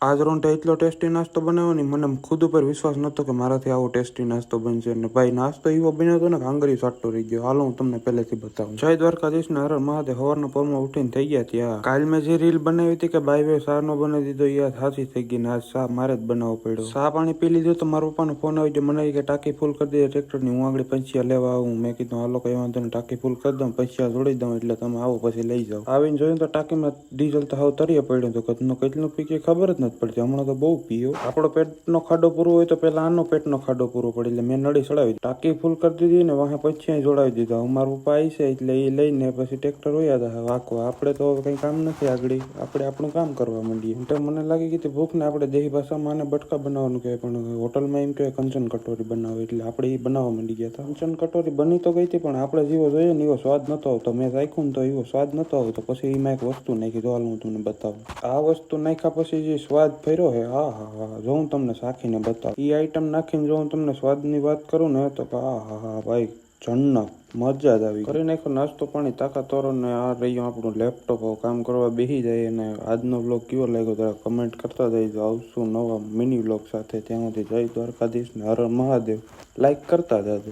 આજ રોંઢે એટલો ટેસ્ટી નાસ્તો બનાવ્યો ને મને ખુદ ઉપર વિશ્વાસ નહોતો કે મારાથી આવો ટેસ્ટી નાસ્તો બનશે. અને ભાઈ નાસ્તો એવો બન્યો હતો ને આંગળી સાટતો રહી ગયો. હાલો હું તમને પહેલેથી બતાવું. જય દ્વારકાધીશ ને હર મહાદેવ. સવારના પોરમાં ઉઠીને થઈ ગયા ત્યાં. કાલ મેં જે રીલ બનાવી હતી કે બાઈ વે શાહ નો બનાવી દીધો એ સાચી થઈ ગઈ ને આજ શાહ મારે જ બનાવવો પડ્યો. શાહ પાણી પી લીધું તો મારા પપ્પાનો ફોન આવી ગયો. મને કે ટાંકી ફૂલ કરી દે ટ્રેક્ટરની, હું આગળ પંચિયા લેવા આવું. મેં કીધું હાલો કઈ વાંધો નહીં, ટાંકી ફૂલ કરી દઉં, પંચિયા જોડી દઉં એટલે તમે આવો પછી લઈ જાઓ. આવીને જોયું તો ટાંકીમાં ડીઝલ તો હાવ તરીએ પડ્યું હતું. કેટલું પી કે ખબર જ નથી પડતી. હમણાં તો બહુ પીયો. આપણો પેટનો ખાડો પૂરો હોય તો પેલા આનો પેટનો ખાડો પૂરો પડે એટલે મેં નળી ચડાવી ટાંકી ફૂલ કરી દીધી ને વાહ પછી જોડાવી દીધા. મારા પપ્પા આવી છે એટલે એ લઈને પછી ટ્રેક્ટર હોયા હતા વાંકવા. આપણે તો કઈ કામ નથી આગળ, આપણે આપણું કામ કરવા માંડીએ. તો મને લાગી કે ભૂખ ને આપણે દેહી ભાષામાં આને બટકા બનાવવાનું કહે, પણ હોટલમાં એમ કહે કંચન કટોરી બનાવે એટલે આપણે એ બનાવવા માંડી ગયા હતા. કંચન કટોરી બની તો ગઈ હતી પણ આપણે જેવો જોઈએ ને એવો સ્વાદ નતો આવતો. મેં રાખ્યું ને તો એવો સ્વાદ નતો આવતો. પછી એમાં એક વસ્તુ નાખી તો હાલ હું તમને બતાવું. આ વસ્તુ નાખ્યા પછી જે સ્વાદ ફર્યો હે હા હા હા, જો હું તમને શાખીને બતાવું. એ આઈટમ નાખીને જો હું તમને સ્વાદની વાત કરું ને તો હા હા હા ભાઈ જન્નત, મજા જ આવી. કરી નાખ્યો નાસ્તો પાણી તાકાતોરો ને આ રહ્યું આપણું લેપટોપ. કામ કરવા બેસી જાય. અને આજનો વ્લોગ કેવો લાગ્યો જરા કમેન્ટ કરતા જઈજો. આવશું નવા મિની વ્લોગ સાથે. ત્યાં સુધી જય દ્વારકાધીશ ને હર મહાદેવ. લાઈક કરતા જાજો.